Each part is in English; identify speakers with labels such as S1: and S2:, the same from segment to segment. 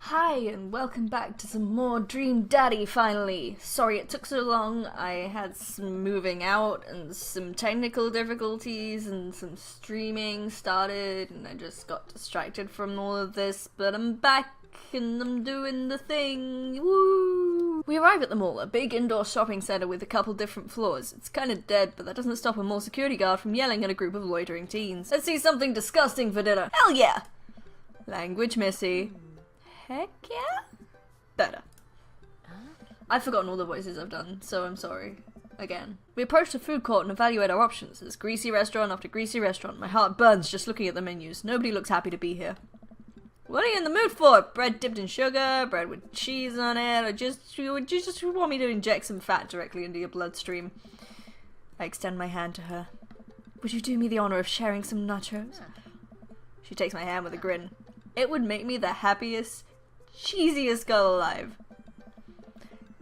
S1: Hi and welcome back to some more Dream Daddy finally. Sorry it took so long, I had some moving out and some technical difficulties and some streaming started and I just got distracted from all of this, but I'm back and I'm doing the thing, woo! We arrive at the mall, a big indoor shopping centre with a couple different floors. It's kinda dead, but that doesn't stop a mall security guard from yelling at a group of loitering teens. Let's see something disgusting for dinner. Hell yeah! Language missy. Heck yeah? Better. I've forgotten all the voices I've done, so I'm sorry. Again. We approach the food court and evaluate our options. There's greasy restaurant after greasy restaurant. My heart burns just looking at the menus. Nobody looks happy to be here. What are you in the mood for? Bread dipped in sugar, bread with cheese on it, or you just want me to inject some fat directly into your bloodstream? I extend my hand to her. Would you do me the honor of sharing some nachos? She takes my hand with a grin. It would make me the happiest, cheesiest girl alive.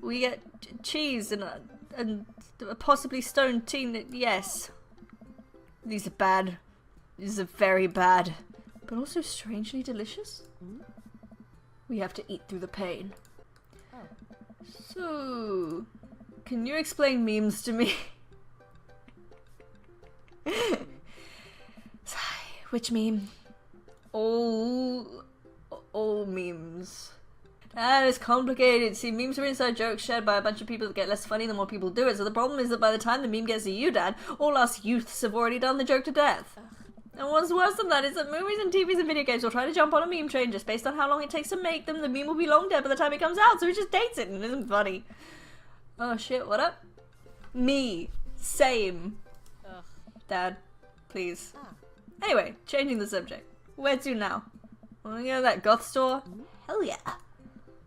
S1: We get cheese and a possibly stoned teen. Yes. These are bad. These are very bad. But also strangely delicious. We have to eat through the pain. So, can you explain memes to me? Which meme? All memes. That is complicated. See, memes are inside jokes shared by a bunch of people that get less funny the more people do it. So the problem is that by the time the meme gets to you, Dad, all us youths have already done the joke to death. And what's worse than that is that movies and TVs and video games will try to jump on a meme train just based on how long it takes to make them. The meme will be long dead by the time it comes out, so it just dates it and it isn't funny. Oh shit, what up? Me. Same. Dad, please. Anyway, changing the subject. Where to now? Wanna go to that goth store? Hell yeah.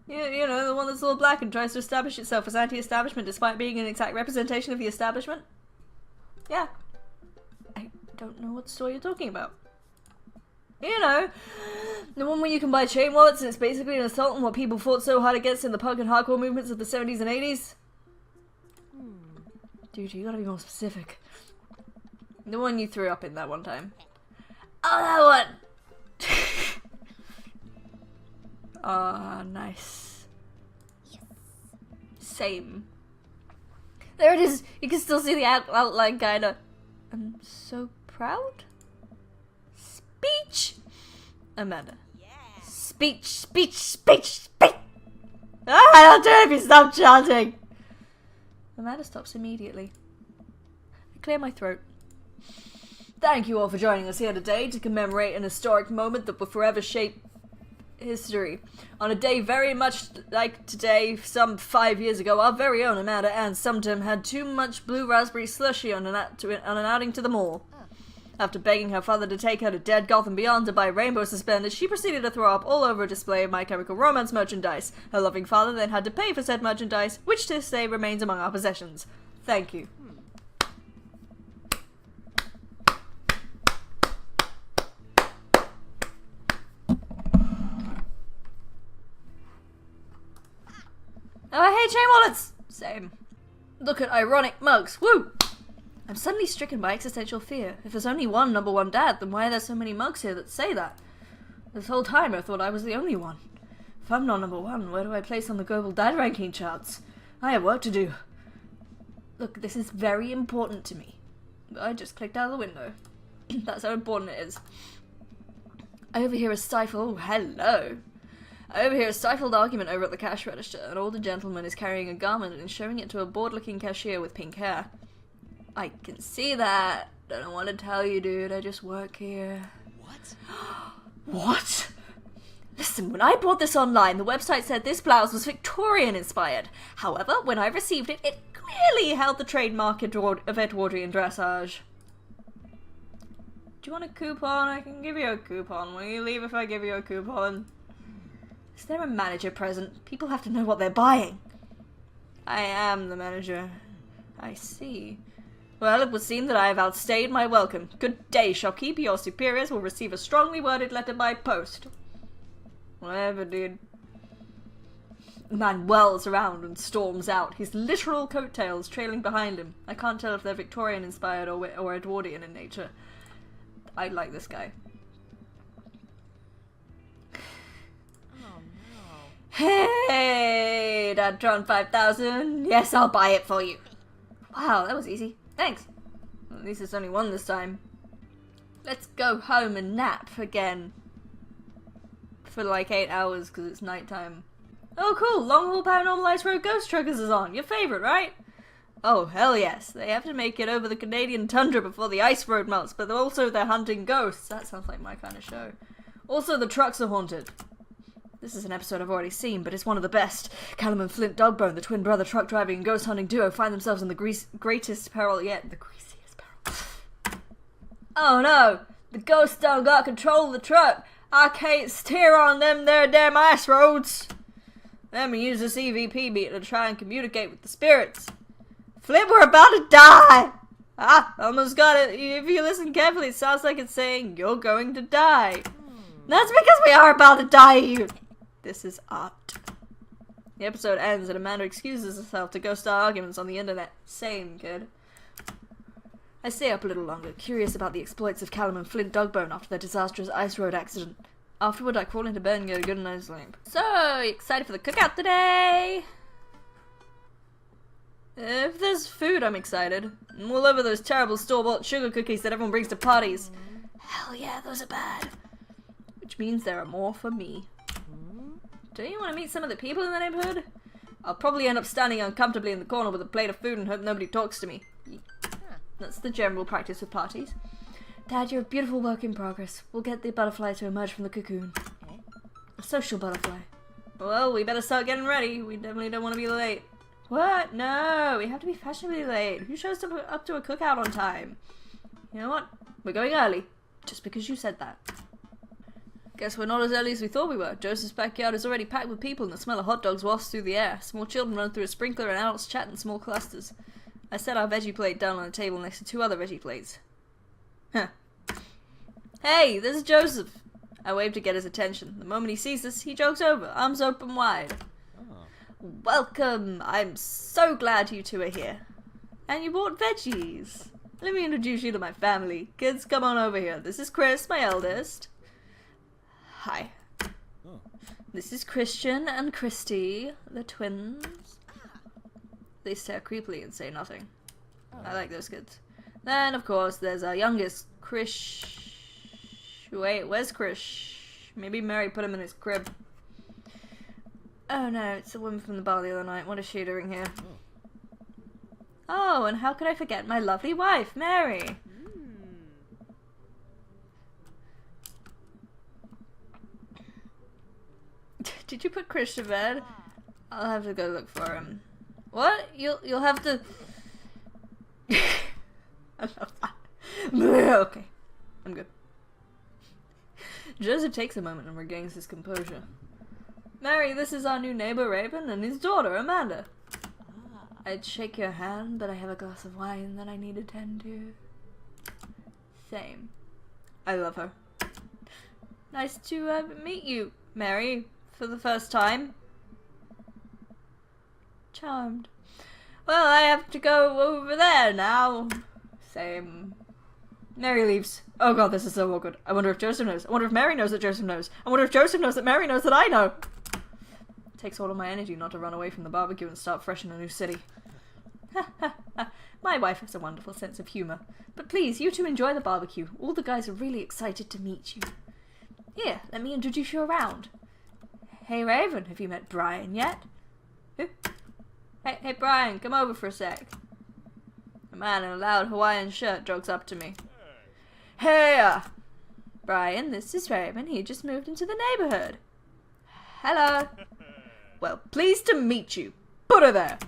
S1: You know, the one that's all black and tries to establish itself as anti-establishment despite being an exact representation of the establishment? Yeah. I don't know what store you're talking about. You know, the one where you can buy chain wallets and it's basically an assault on what people fought so hard against in the punk and hardcore movements of the 70s and 80s? Dude, you gotta be more specific. The one you threw up in that one time. Oh, that one! Ah, nice. Yes. Same. There it is! You can still see the outline, kinda. I'm so proud? Speech! Amanda. Yeah. Speech, speech, speech, speech! Ah, I'll do it if you stop chanting! Amanda stops immediately. I clear my throat. Thank you all for joining us here today to commemorate an historic moment that will forever shape history. On a day very much like today, some 5 years ago, our very own Amanda Ann Sumter had too much blue raspberry slushy on an outing to the mall. After begging her father to take her to Dead Gotham Beyond to buy rainbow suspenders, she proceeded to throw up all over a display of My Chemical Romance merchandise. Her loving father then had to pay for said merchandise, which to this day remains among our possessions. Thank you. Oh, I hate chain wallets! Same. Look at ironic mugs. Woo! I'm suddenly stricken by existential fear. If there's only one number one dad, then why are there so many mugs here that say that? This whole time I thought I was the only one. If I'm not number one, where do I place on the global dad ranking charts? I have work to do. Look, this is very important to me. I just clicked out of the window. That's how important it is. I overhear a stifle. Oh, hello. I overhear a stifled argument over at the cash register. An older gentleman is carrying a garment and showing it to a bored-looking cashier with pink hair. I can see that. I don't want to tell you, dude. I just work here. What? What? Listen, when I bought this online, the website said this blouse was Victorian-inspired. However, when I received it, it clearly held the trademark of Edwardian dressage. Do you want a coupon? I can give you a coupon. Will you leave if I give you a coupon? Is there a manager present? People have to know what they're buying. I am the manager. I see. Well, it would seem that I have outstayed my welcome. Good day, shopkeep. Your superiors will receive a strongly worded letter by post. Whatever, dude. The man whirls around and storms out, his literal coattails trailing behind him. I can't tell if they're Victorian-inspired or Edwardian in nature. I like this guy. Datron 5000. Yes, I'll buy it for you. Wow, that was easy. Thanks. Well, at least it's only one this time. Let's go home and nap again. For like 8 hours because it's nighttime. Oh cool, Long Haul Paranormal Ice Road Ghost Truckers is on. Your favorite, right? Oh hell yes. They have to make it over the Canadian tundra before the ice road melts, but also they're hunting ghosts. That sounds like my kind of show. Also the trucks are haunted. This is an episode I've already seen, but it's one of the best. Callum and Flint Dogbone, the twin brother truck driving and ghost hunting duo, find themselves in the greatest peril yet. The greasiest peril. Oh no! The ghosts don't got control of the truck! I can't steer on them there damn ice roads! Let me use this EVP meter to try and communicate with the spirits. Flip, we're about to die! Ah, almost got it. If you listen carefully, it sounds like it's saying, you're going to die. That's because we are about to die here. This is art. The episode ends and Amanda excuses herself to go start arguments on the internet. Same, kid. I stay up a little longer, curious about the exploits of Callum and Flint Dogbone after their disastrous ice road accident. Afterward, I crawl into bed and get a good night's sleep. So, excited for the cookout today? If there's food, I'm excited. I'm all over those terrible store-bought sugar cookies that everyone brings to parties. Hell yeah, those are bad. Which means there are more for me. Don't you want to meet some of the people in the neighborhood? I'll probably end up standing uncomfortably in the corner with a plate of food and hope nobody talks to me. That's the general practice with parties. Dad, you're a beautiful work in progress. We'll get the butterfly to emerge from the cocoon. A social butterfly. Well, we better start getting ready. We definitely don't want to be late. What? No, we have to be fashionably late. Who shows up to a cookout on time? You know what? We're going early. Just because you said that. Guess we're not as early as we thought we were. Joseph's backyard is already packed with people and the smell of hot dogs wafts through the air. Small children run through a sprinkler and adults chat in small clusters. I set our veggie plate down on a table next to 2 other veggie plates. Huh. Hey, this is Joseph. I wave to get his attention. The moment he sees us, he jokes over, arms open wide. Welcome! I'm so glad you two are here. And you bought veggies. Let me introduce you to my family. Kids, come on over here. This is Chris, my eldest. Hi. This is Christian and Christy, the twins. They stare creepily and say nothing. I like those kids. Then, of course, there's our youngest, Krish. Wait, where's Krish? Maybe Mary put him in his crib. Oh no, it's the woman from the bar the other night. What is she doing here? Oh, and how could I forget my lovely wife, Mary? Did you put Krish to bed? I'll have to go look for him. What? You'll have to... I love that. Okay, I'm good. Joseph takes a moment and regains his composure. Mary, this is our new neighbor Raven and his daughter Amanda. I'd shake your hand, but I have a glass of wine that I need to tend to. Same. I love her. Nice to meet you, Mary, for the first time. Charmed. Well, I have to go over there now. Same. Mary leaves. Oh god, this is so awkward. I wonder if Joseph knows. I wonder if Mary knows that Joseph knows. I wonder if Joseph knows that Mary knows that I know. It takes all of my energy not to run away from the barbecue and start fresh in a new city. My wife has a wonderful sense of humor. But please, you two enjoy the barbecue. All the guys are really excited to meet you. Here, let me introduce you around. Hey Raven, have you met Brian yet? Who? Hey Brian, come over for a sec. A man in a loud Hawaiian shirt jogs up to me. Hey! Brian, this is Raven. He just moved into the neighborhood. Hello. Well, pleased to meet you. Put her there.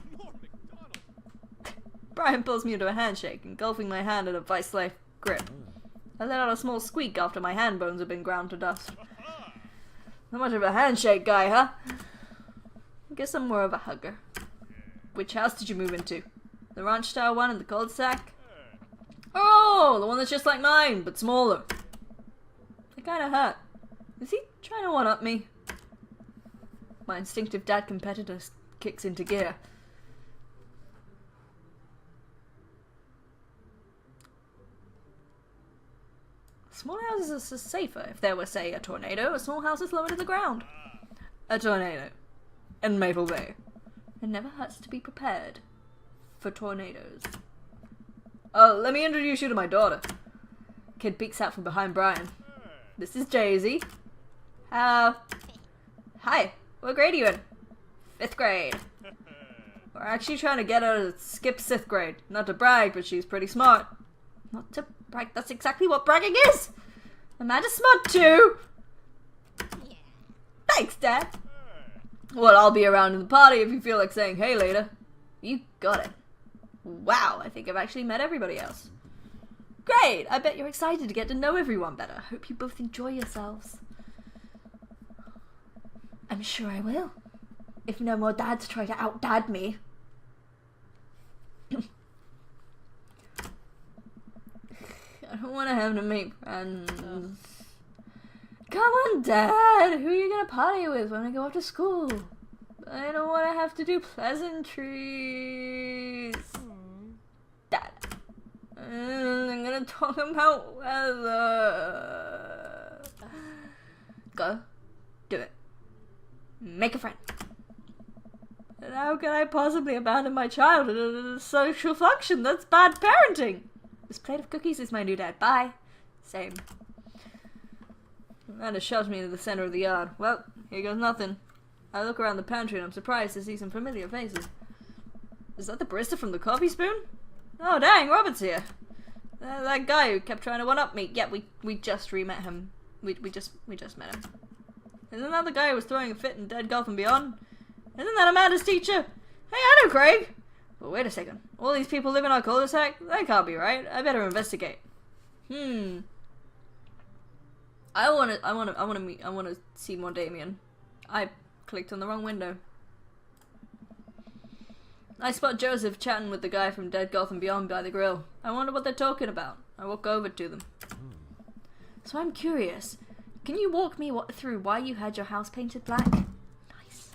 S1: Brian pulls me into a handshake, engulfing my hand in a vice-like grip. I let out a small squeak after my hand bones had been ground to dust. Not much of a handshake guy, huh? Guess I'm more of a hugger. Which house did you move into? The ranch-style one in the cul-de-sac? Oh, the one that's just like mine, but smaller. It kinda hurt. Is he trying to one-up me? My instinctive dad competitor kicks into gear. Small houses are safer. If there were, say, a tornado, a small house is lower to the ground. A tornado. In Maple Bay. It never hurts to be prepared for tornadoes. Oh, let me introduce you to my daughter. Kid peeks out from behind Brian. This is Daisy. Hello. Hi. What grade are you in? 5th grade. We're actually trying to get her to skip 6th grade. Not to brag, but she's pretty smart. Not to brag. That's exactly what bragging is. Amanda's smart too. Thanks, Dad. Well, I'll be around in the party if you feel like saying hey later. You got it. Wow, I think I've actually met everybody else. Great! I bet you're excited to get to know everyone better. Hope you both enjoy yourselves. I'm sure I will. If no more dads try to out-dad me. I don't want to have to make friends. Come on, Dad! Who are you gonna party with when I go off to school? I don't want to have to do pleasantries. Dad. I'm gonna talk about weather. Go. Do it. Make a friend. And how can I possibly abandon my child at a social function? That's bad parenting. This plate of cookies is my new dad. Bye. Same. Amanda shoves me into the center of the yard. Well, here goes nothing. I look around the pantry and I'm surprised to see some familiar faces. Is that the barista from the Coffee Spoon? Oh dang, Robert's here. That guy who kept trying to one-up me. Yeah, we just re-met him. We just met him. Isn't that the guy who was throwing a fit in Dead Golf and Beyond? Isn't that Amanda's teacher? Hey, I know Craig. But wait a second. All these people live in our cul-de-sac? That can't be right. I better investigate. I wanna see more Damien. I clicked on the wrong window. I spot Joseph chatting with the guy from Dead Golf and Beyond by the grill. I wonder what they're talking about. I walk over to them. So I'm curious. Can you walk me through why you had your house painted black? Nice.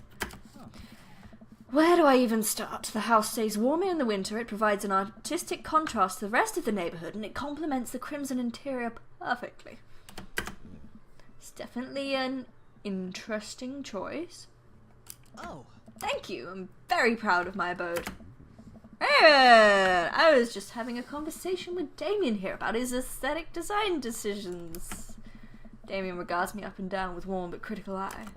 S1: Where do I even start? The house stays warmer in the winter, it provides an artistic contrast to the rest of the neighborhood, and it complements the crimson interior perfectly. It's definitely an interesting choice.
S2: Oh.
S1: Thank you. I'm very proud of my abode. And I was just having a conversation with Damien here about his aesthetic design decisions. Damien regards me up and down with warm but critical eye.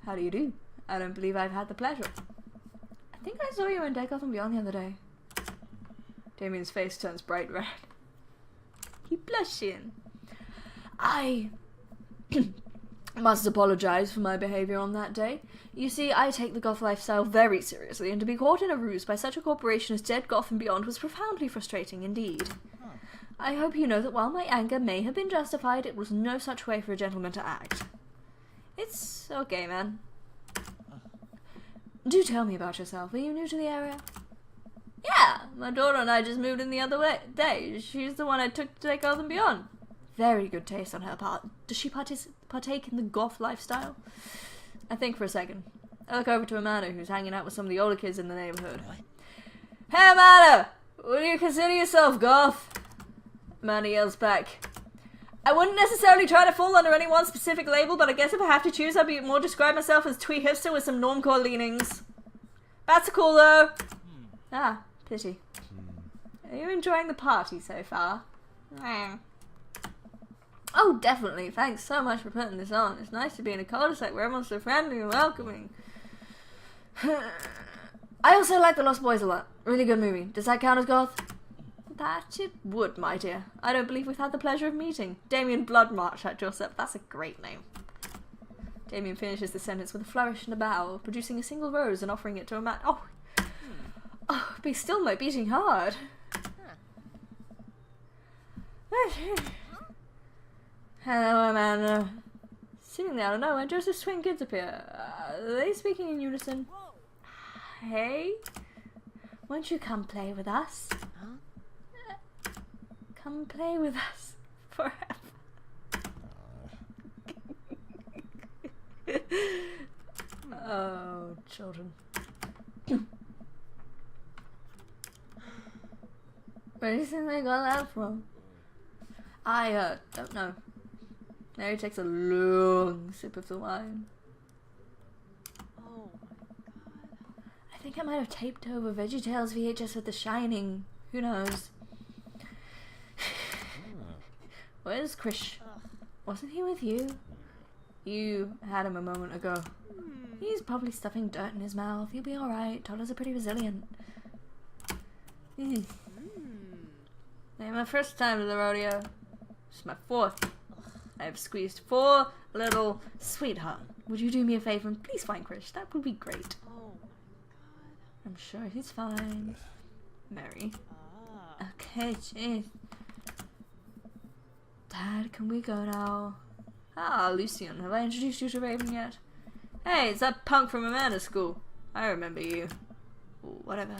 S1: How do you do? I don't believe I've had the pleasure. I think I saw you in Dead Golf and Beyond the other day. Damien's face turns bright red. He blushing. I must apologize for my behavior on that day. You see, I take the golf lifestyle very seriously, and to be caught in a ruse by such a corporation as Dead Golf and Beyond was profoundly frustrating indeed. I hope you know that while my anger may have been justified, it was no such way for a gentleman to act. It's okay, man. Do tell me about yourself. Are you new to the area? Yeah, my daughter and I just moved in the other day. She's the one I took to Dead Golf and Beyond. Very good taste on her part. Does she partake in the goth lifestyle? I think for a second. I look over to Amanda, who's hanging out with some of the older kids in the neighborhood. Hey, Amanda! Would you consider yourself goth? Amanda yells back. I wouldn't necessarily try to fall under any one specific label, but I guess if I have to choose, I'd more describe myself as twee hipster with some normcore leanings. That's cool, though. Ah, pity. Are you enjoying the party so far? Oh, definitely. Thanks so much for putting this on. It's nice to be in a cul-de-sac where everyone's so friendly and welcoming. I also like The Lost Boys a lot. Really good movie. Does that count as goth? That it would, my dear. I don't believe we've had the pleasure of meeting. Damien Bloodmarch at Joseph. That's a great name. Damien finishes the sentence with a flourish and a bow, producing a single rose and offering it to a man. Oh, be still my beating heart. Hello, Amanda. Seemingly out of nowhere, Joseph's twin kids appear. Are they speaking in unison? Hey? Won't you come play with us? Come play with us forever. Oh, children. Where do you think they got that from? I don't know. Mary takes a long sip of the wine.
S2: Oh my god.
S1: think I might have taped over VeggieTales VHS with The Shining. Who knows? Where's Krish? Wasn't he with you? You had him a moment ago. He's probably stuffing dirt in his mouth. He'll be alright. Toddlers are pretty resilient. Ain't my first time to the rodeo. It's my fourth. I've squeezed 4 little sweetheart. Would you do me a favor and please find Krish? That would be great.
S2: Oh my god.
S1: I'm sure he's fine. Mary. Okay, jeez. Dad, can we go now? Ah, Lucian, have I introduced you to Raven yet? Hey, it's that punk from Amanda's school. I remember you. Ooh, whatever.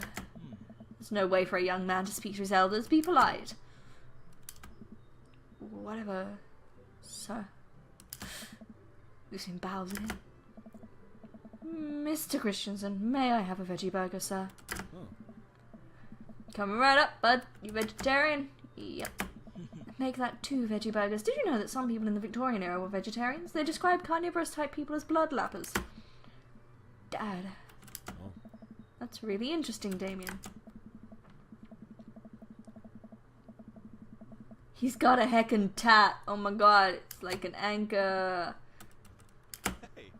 S1: There's no way for a young man to speak to his elders. Be polite. Ooh, whatever. Sir. Lucian bows again. Mr. Christensen, may I have a veggie burger, sir? Coming right up, bud. You vegetarian? Yep. Make that 2 veggie burgers. Did you know that some people in the Victorian era were vegetarians? They described carnivorous type people as bloodlappers. Dad. That's really interesting, Damien. He's got a heckin' tat. Oh my god, it's like an anchor.
S3: Hey.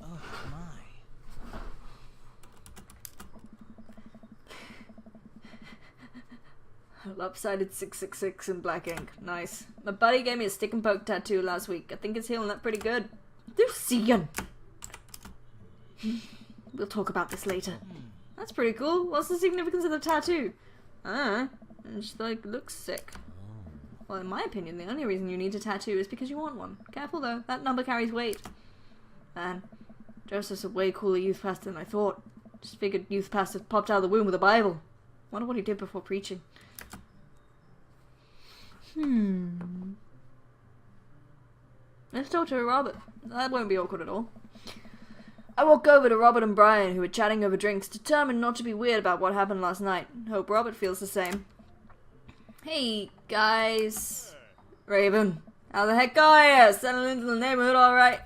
S3: Oh my.
S1: Lopsided 666 in black ink. Nice. My buddy gave me a stick and poke tattoo last week. I think it's healing up pretty good. Lucian! We'll talk about this later. That's pretty cool. What's the significance of the tattoo? It's like, looks sick. Well, in my opinion, the only reason you need a tattoo is because you want one. Careful though, that number carries weight. Man, Joseph's a way cooler youth pastor than I thought. Just figured youth pastors popped out of the womb with a Bible. Wonder what he did before preaching. Let's talk to Robert. That won't be awkward at all. I walk over to Robert and Brian, who were chatting over drinks, determined not to be weird about what happened last night. Hope Robert feels the same. Hey, guys. Raven. How the heck are ya? Settling into the neighborhood alright?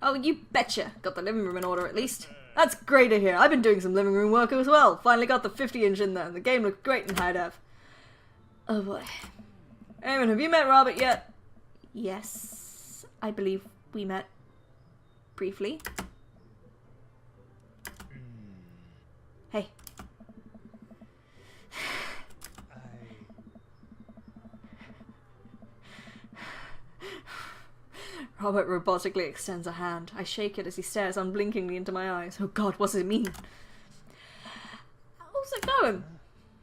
S1: Oh, you betcha. Got the living room in order at least. That's great to hear. I've been doing some living room work as well. Finally got the 50-inch in there. The game looked great in high def. Oh boy. Raven, have you met Robert yet? Yes. I believe we met briefly. Hey. Robert robotically extends a hand. I shake it as he stares unblinkingly into my eyes. Oh god, what does it mean? How's it going?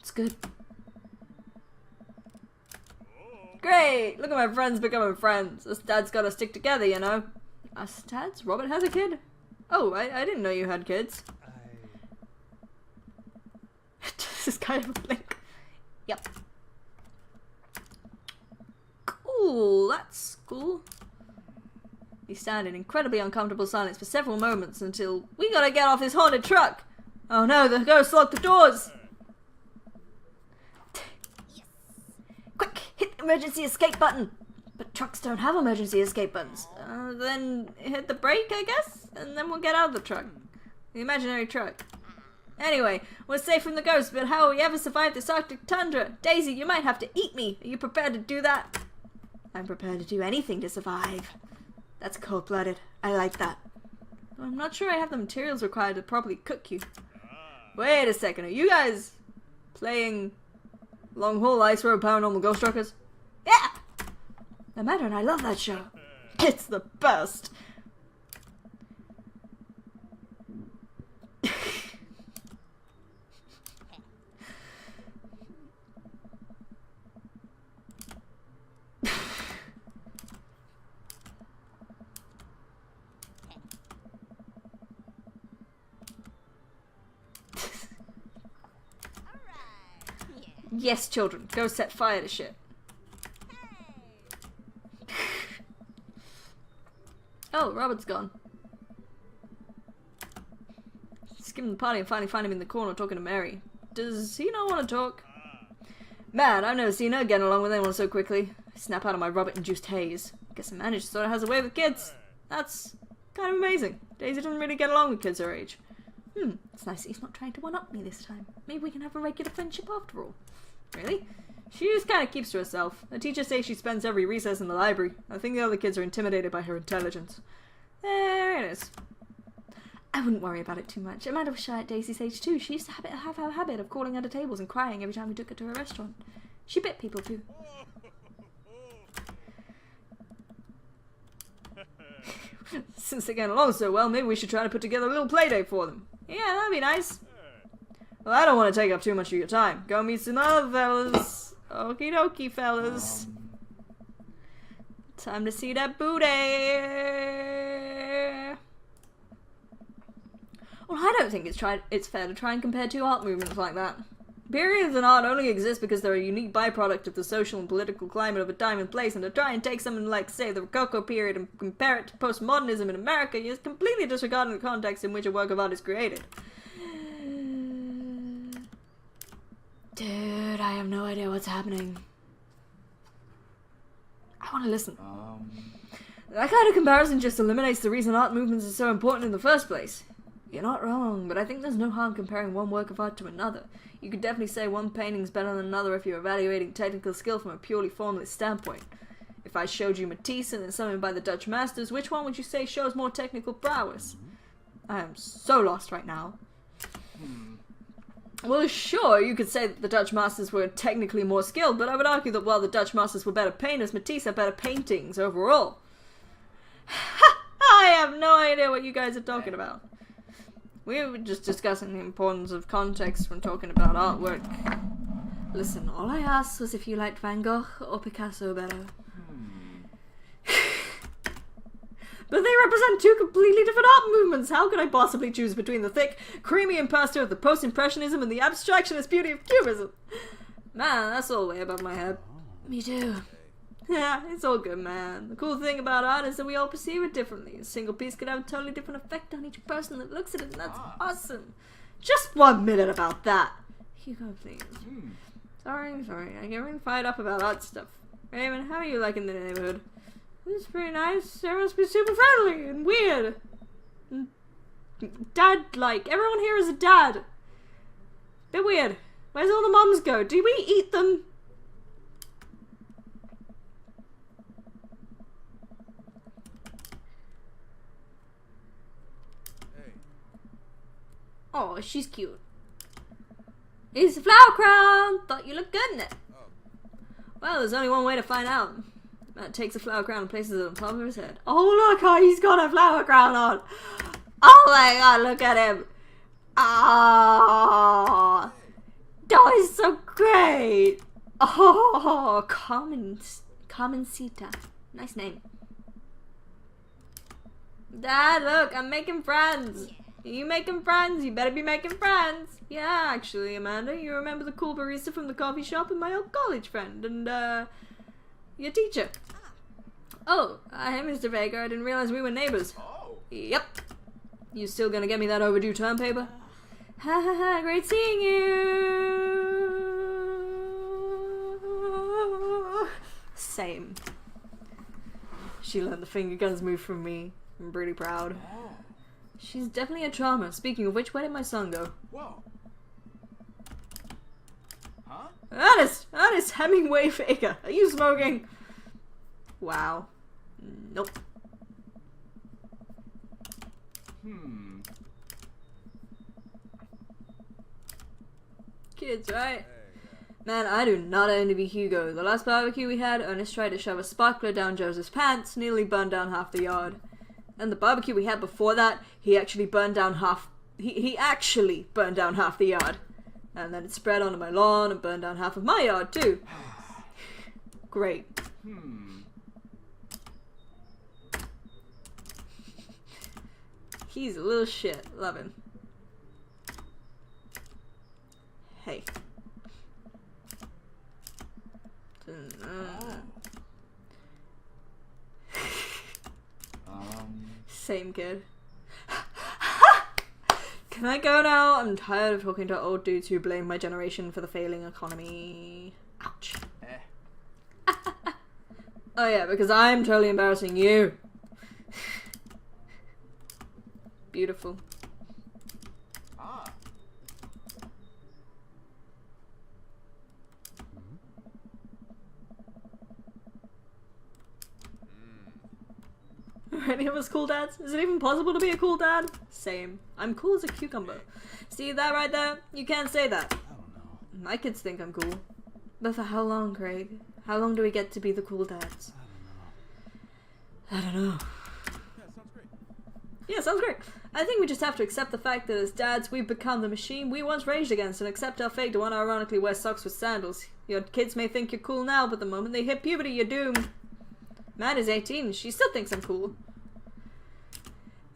S1: It's good. Great! Look at my friends becoming friends. Us dads gotta stick together, you know. Us dads? Robert has a kid? Oh, I didn't know you had kids. Does this guy have a blink? Yep. Cool, that's cool. We stand in incredibly uncomfortable silence for several moments until we gotta get off this haunted truck. Oh no, the ghost locked the doors. Quick, hit the emergency escape button. But trucks don't have emergency escape buttons. Then hit the brake, I guess, and then we'll get out of the truck. The imaginary truck. Anyway, we're safe from the ghost, but how will we ever survive this Arctic tundra? Daisy, you might have to eat me. Are you prepared to do that? I'm prepared to do anything to survive. That's cold-blooded. I like that. I'm not sure I have the materials required to properly cook you. Wait a second, are you guys playing Long Haul Ice Road Paranormal Ghost Truckers? Yeah! No matter, and I love that show. It's the best. Yes, children, go set fire to shit. Oh, Robert's gone. Skimming the party and finally find him in the corner talking to Mary. Does he not want to talk? Man, I've never seen her getting along with anyone so quickly. I snap out of my Robert-induced haze. Guess the manager sort of has a way with kids. That's kind of amazing. Daisy doesn't really get along with kids her age. It's nice that he's not trying to one-up me this time. Maybe we can have a regular friendship after all. Really? She just kind of keeps to herself. The teacher says she spends every recess in the library. I think the other kids are intimidated by her intelligence. There it is. I wouldn't worry about it too much. Amanda was shy at Daisy's age too. She used to have her habit of crawling under tables and crying every time we took her to a restaurant. She bit people too. Since they're getting along so well, maybe we should try to put together a little play date for them. Yeah, that'd be nice. Well, I don't want to take up too much of your time. Go meet some other fellas. Okie dokie, fellas. Time to see that booty. Well, I don't think it's fair to try and compare two art movements like that. Periods in art only exist because they're a unique byproduct of the social and political climate of a time and place, and to try and take something like, say, the Rococo period and compare it to postmodernism in America, you're completely disregarding the context in which a work of art is created. Dude, I have no idea what's happening. I want to listen. That kind of comparison just eliminates the reason art movements are so important in the first place. You're not wrong, but I think there's no harm comparing one work of art to another. You could definitely say one painting's better than another if you're evaluating technical skill from a purely formalist standpoint. If I showed you Matisse and then something by the Dutch masters, which one would you say shows more technical prowess? I am so lost right now. Well, sure, you could say that the Dutch masters were technically more skilled, but I would argue that while the Dutch masters were better painters, Matisse had better paintings overall. I have no idea what you guys are talking about. We were just discussing the importance of context when talking about artwork. Listen, all I asked was if you liked Van Gogh or Picasso better. But they represent two completely different art movements. How could I possibly choose between the thick, creamy impasto of the post-impressionism and the abstractionist beauty of cubism? Man, that's all way above my head. Me too. Yeah, it's all good, man. The cool thing about art is that we all perceive it differently. A single piece could have a totally different effect on each person that looks at it, and that's awesome. Just 1 minute about that. Hugo, please. Sorry, I get really fired up about art stuff. Raven, how are you liking the neighborhood? It's pretty nice. Everyone must be super friendly and weird. And dad-like. Everyone here is a dad. Bit weird. Where's all the moms go? Do we eat them? Oh, she's cute. It's a flower crown! Thought you looked good in it. Well, there's only one way to find out. Matt takes a flower crown and places it on top of his head. Oh, look, he's got a flower crown on. Oh my god, look at him. Ah, that is so great. Oh, Carmencita. Nice name. Dad, look, I'm making friends. Are you making friends? You better be making friends. Yeah, actually, Amanda, you remember the cool barista from the coffee shop and my old college friend and, your teacher. Oh, hey, Mr. Vega, I didn't realize we were neighbors. Yep. You still gonna get me that overdue term paper? Ha ha ha, great seeing you. Same. She learned the finger guns move from me. I'm pretty proud. She's definitely a charmer. Speaking of which, where did my son go?
S3: Whoa. Huh?
S1: Ernest Hemingway Vega. Are you smoking? Wow. Nope. Kids, right? Man, I do not envy Hugo. The last barbecue we had, Ernest tried to shove a sparkler down Joseph's pants, nearly burned down half the yard. And the barbecue we had before that, he actually burned down half... He actually burned down half the yard. And then it spread onto my lawn and burned down half of my yard, too. Great. He's a little shit. Love him. Hey. Same kid. Can I go now? I'm tired of talking to old dudes who blame my generation for the failing economy. Ouch. Oh yeah, because I'm totally embarrassing you. Beautiful.
S3: Ah.
S1: Are any of us cool dads? Is it even possible to be a cool dad? Same. I'm cool as a cucumber. See that right there? You can't say that.
S3: I don't know.
S1: My kids think I'm cool. But for how long, Craig? How long do we get to be the cool dads? I don't know.
S3: Yeah, sounds great.
S1: Yeah, sounds great. I think we just have to accept the fact that as dads, we've become the machine we once raged against and accept our fate to unironically wear socks with sandals. Your kids may think you're cool now, but the moment they hit puberty, you're doomed. Amanda's 18. She still thinks I'm cool.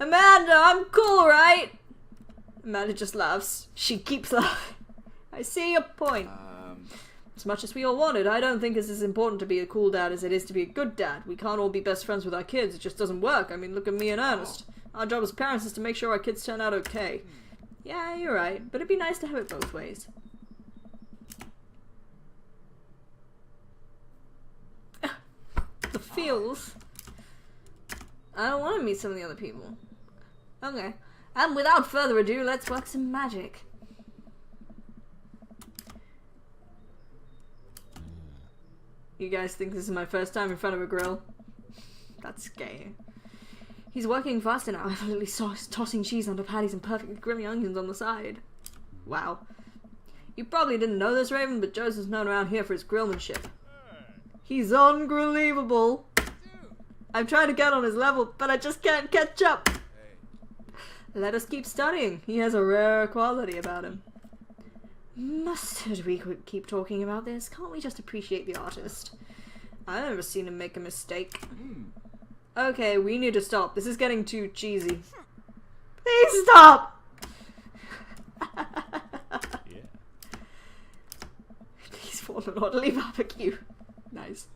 S1: Amanda, I'm cool, right? Amanda just laughs. She keeps laughing. I see your point. As much as we all want it, I don't think it's as important to be a cool dad as it is to be a good dad. We can't all be best friends with our kids. It just doesn't work. I mean, look at me and Ernest. Our job as parents is to make sure our kids turn out okay. Yeah, you're right. But it'd be nice to have it both ways. The feels. I don't want to meet some of the other people. Okay. And without further ado, let's work some magic. You guys think this is my first time in front of a grill? That's gay. He's working faster now. Effortlessly tossing cheese onto patties and perfectly grilling onions on the side. Wow. You probably didn't know this, Raven, but Joseph's known around here for his grillmanship. He's ungrillable. I'm trying to get on his level, but I just can't catch up. Let us keep studying. He has a rare quality about him. Mustard, we could keep talking about this. Can't we just appreciate the artist? I've never seen him make a mistake. Okay, we need to stop. This is getting too cheesy. Please stop!
S3: Yeah.
S1: Please form an orderly barbecue. Nice.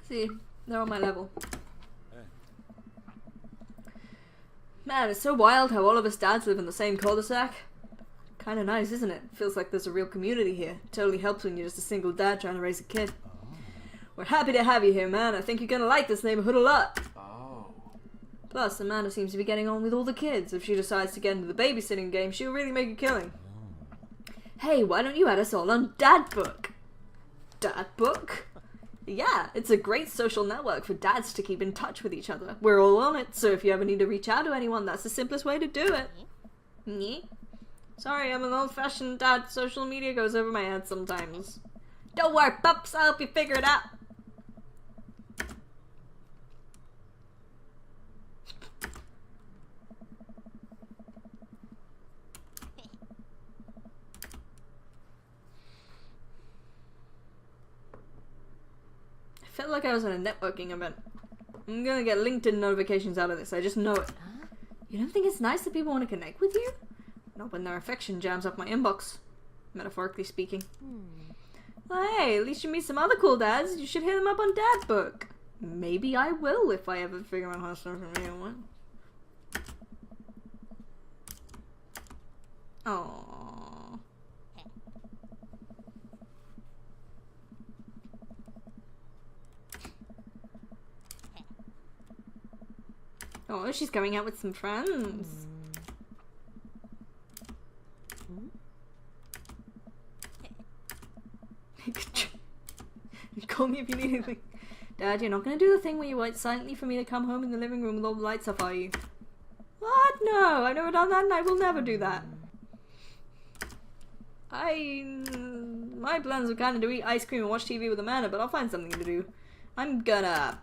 S1: See, they're on my level. Man, it's so wild how all of us dads live in the same cul-de-sac. Kinda nice, isn't it? Feels like there's a real community here. Totally helps when you're just a single dad trying to raise a kid. We're happy to have you here, man. I think you're gonna like this neighborhood a lot. Plus, Amanda seems to be getting on with all the kids. If she decides to get into the babysitting game, she'll really make a killing. Hey, why don't you add us all on Dad Book? Dad Book? Yeah, it's a great social network for dads to keep in touch with each other. We're all on it, so if you ever need to reach out to anyone, that's the simplest way to do it. Yeah. Sorry, I'm an old-fashioned dad. Social media goes over my head sometimes. Don't worry, pups. I'll help you figure it out. I felt like I was at a networking event. I'm gonna get LinkedIn notifications out of this. I just know it. You don't think it's nice that people want to connect with you? Not when their affection jams up my inbox, metaphorically speaking. Well, hey, at least you meet some other cool dads. You should hit them up on Dad Book. Maybe I will if I ever figure out how to start from anyone. Aww. Oh, she's going out with some friends. Call me if you need anything. Dad, you're not gonna do the thing where you wait silently for me to come home in the living room with all the lights off, are you? What? No, I've never done that and I will never do that. My plans are kinda to eat ice cream and watch TV with Amanda, but I'll find something to do. I'm gonna...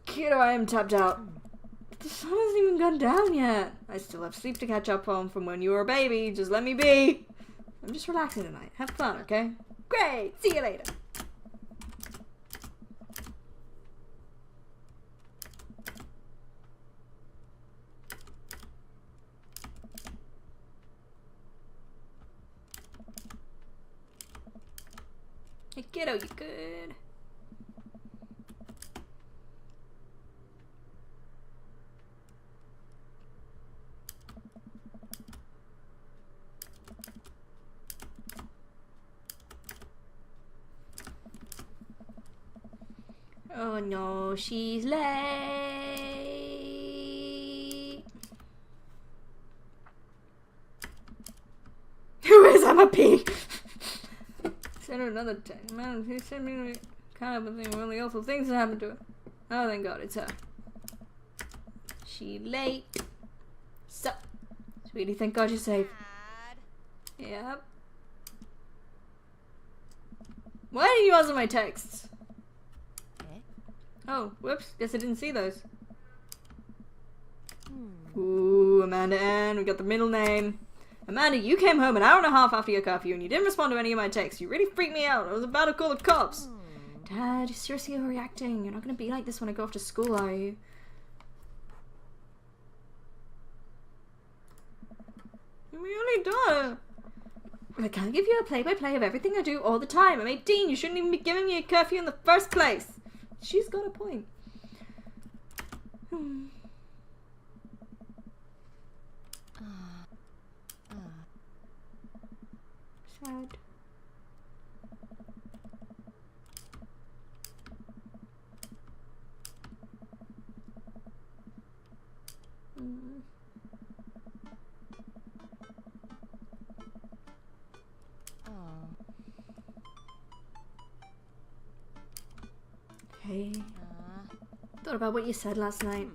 S1: Kiddo, I am tapped out. The sun hasn't even gone down yet. I still have sleep to catch up on from when you were a baby. Just let me be. I'm just relaxing tonight. Have fun, okay? Great! See you later. Hey kiddo, you good? Oh no, she's late. Who is appy? Send her another text. Man, he sent me kind of a thing. Really awful things that happened to her. Oh, thank God, it's her. She late. So, sweetie, thank God you're safe. Yep. Why didn't you answer my texts? Oh, whoops. Guess I didn't see those. Ooh, Amanda Ann. We got the middle name. Amanda, you came home an hour and a half after your curfew and you didn't respond to any of my texts. You really freaked me out. I was about to call the cops. Dad, you're seriously overreacting. You're not going to be like this when I go off to school, are you? I'm your only daughter. I can't give you a play-by-play of everything I do all the time. I'm 18. You shouldn't even be giving me a curfew in the first place. She's got a point. Sad. Hey. Thought about what you said last night.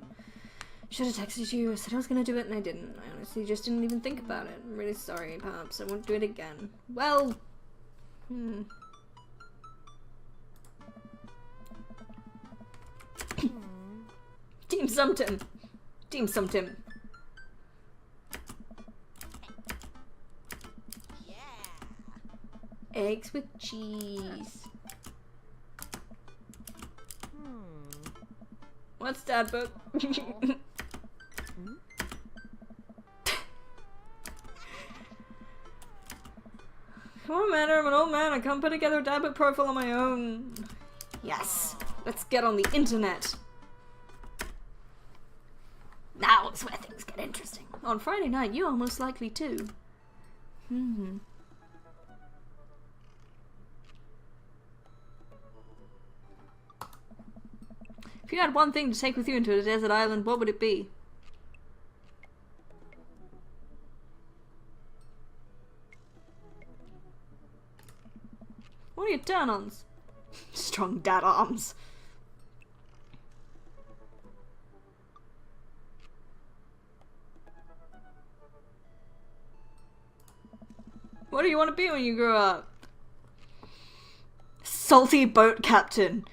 S1: Should have texted you. I said I was gonna do it and I didn't. I honestly just didn't even think about it. I'm really sorry, perhaps. I won't do it again. Well... Team Sometim. Team Sometim. Eggs with cheese. What's Dad book? Come on, man, I'm an old man. I can't put together a Dad book profile on my own. Yes, let's get on the internet. Now is where things get interesting. On Friday night, you are most likely to. If you had one thing to take with you into a desert island, what would it be? What are your turn-ons? Strong dad arms. What do you want to be when you grow up? Salty boat captain.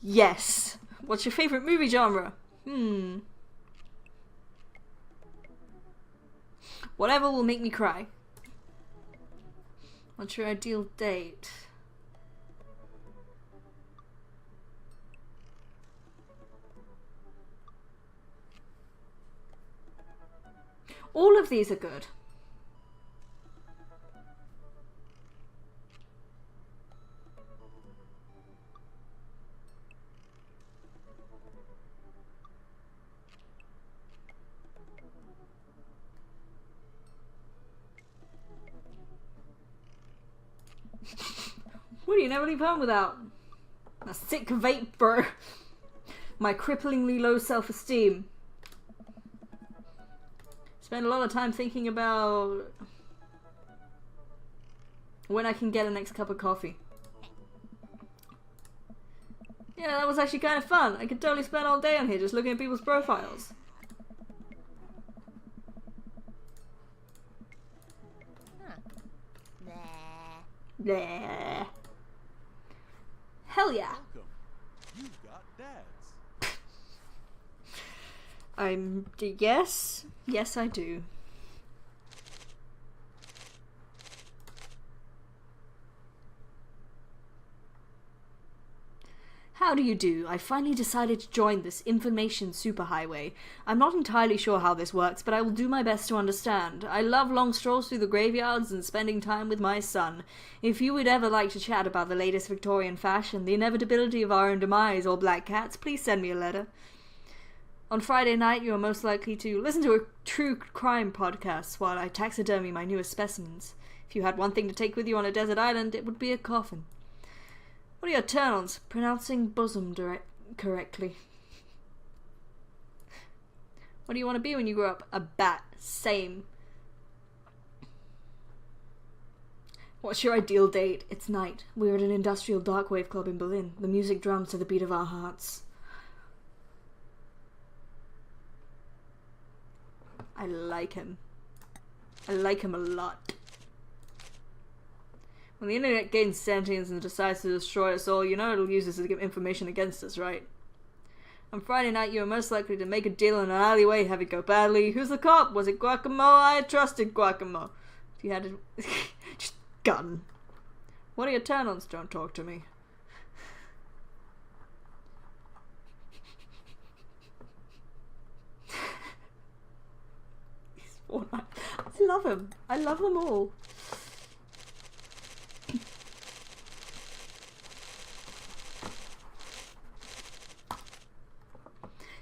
S1: Yes. What's your favorite movie genre? Whatever will make me cry. What's your ideal date? All of these are good. What do you never leave home without? A sick vape, bro. My cripplingly low self-esteem. Spend a lot of time thinking about when I can get a next cup of coffee. Yeah, that was actually kind of fun. I could totally spend all day on here just looking at people's profiles. Bleh. Hell yeah.
S3: Welcome. You've got dads.
S1: Yes. Yes, I do. How do you do? I finally decided to join this information superhighway. I'm not entirely sure how this works, but I will do my best to understand. I love long strolls through the graveyards and spending time with my son. If you would ever like to chat about the latest Victorian fashion, the inevitability of our own demise, or black cats, please send me a letter. On Friday night, you are most likely to listen to a true crime podcast while I taxidermy my newest specimens. If you had one thing to take with you on a desert island, it would be a coffin. What are your turn-ons? Pronouncing bosom correctly. What do you want to be when you grow up? A bat. Same. What's your ideal date? It's night. We're at an industrial darkwave club in Berlin. The music drums to the beat of our hearts. I like him. I like him a lot. When the internet gains sentience and decides to destroy us all, you know it'll use this to give information against us, right? On Friday night, you were most likely to make a deal in an alleyway, have it go badly. Who's the cop? Was it Guacamo? I trusted Guacamo. If you had to... just gun. What are your turn-ons? Don't talk to me. I love him. I love them all.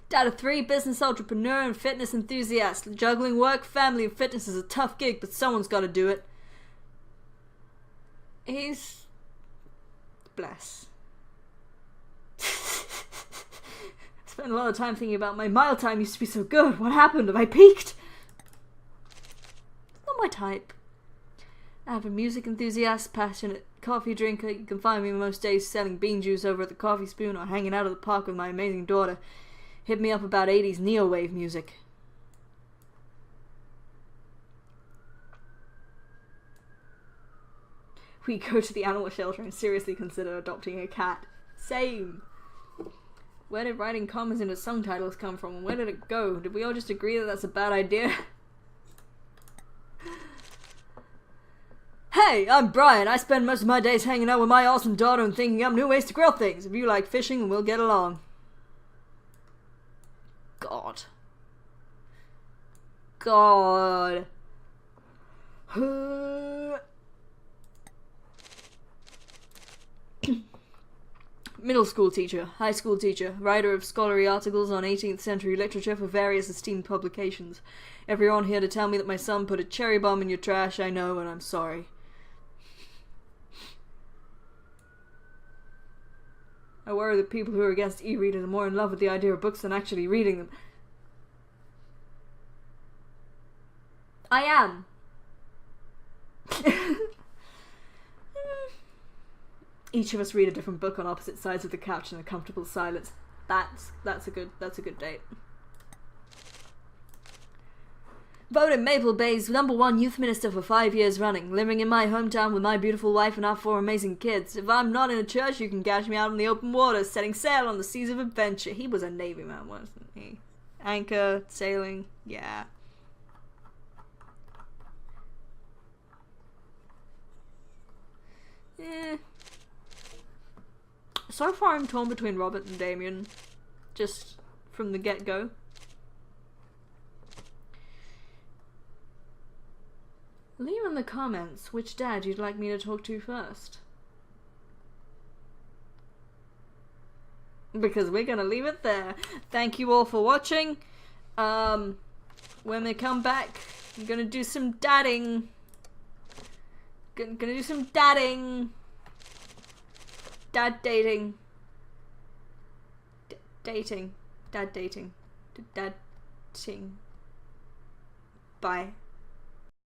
S1: Dad of 3, business entrepreneur and fitness enthusiast. Juggling work, family, and fitness is a tough gig, but someone's got to do it. He's... bless. Spent a lot of time thinking about my mile time used to be so good. What happened? Have I peaked? Not my type. I have a music enthusiast, passionate coffee drinker. You can find me most days selling bean juice over at the Coffee Spoon or hanging out at the park with my amazing daughter. Hit me up about 80s neo-wave music. We go to the animal shelter and seriously consider adopting a cat. Same. Where did writing commas into song titles come from, and where did it go? Did we all just agree that that's a bad idea? Hey, I'm Brian. I spend most of my days hanging out with my awesome daughter and thinking up new ways to grill things. If you like fishing, we'll get along. God. God. Middle school teacher, high school teacher, writer of scholarly articles on 18th century literature for various esteemed publications. Everyone here to tell me that my son put a cherry bomb in your trash, I know, and I'm sorry. I worry that people who are against e-readers are more in love with the idea of books than actually reading them. I am. Each of us read a different book on opposite sides of the couch in a comfortable silence. That's a good date. Voted Maple Bay's #1 youth minister for 5 years running, living in my hometown with my beautiful wife and our 4 amazing kids. If I'm not in a church, you can catch me out in the open water, setting sail on the seas of adventure. He was a Navy man, wasn't he? Anchor, sailing, yeah. So far I'm torn between Robert and Damien, just from the get-go. Leave in the comments which dad you'd like me to talk to first. Because we're gonna leave it there. Thank you all for watching. When they come back, I'm gonna do some dadding. Gonna do some dadding. Dad dating. Dating. Dad dating. Dad ting. Bye.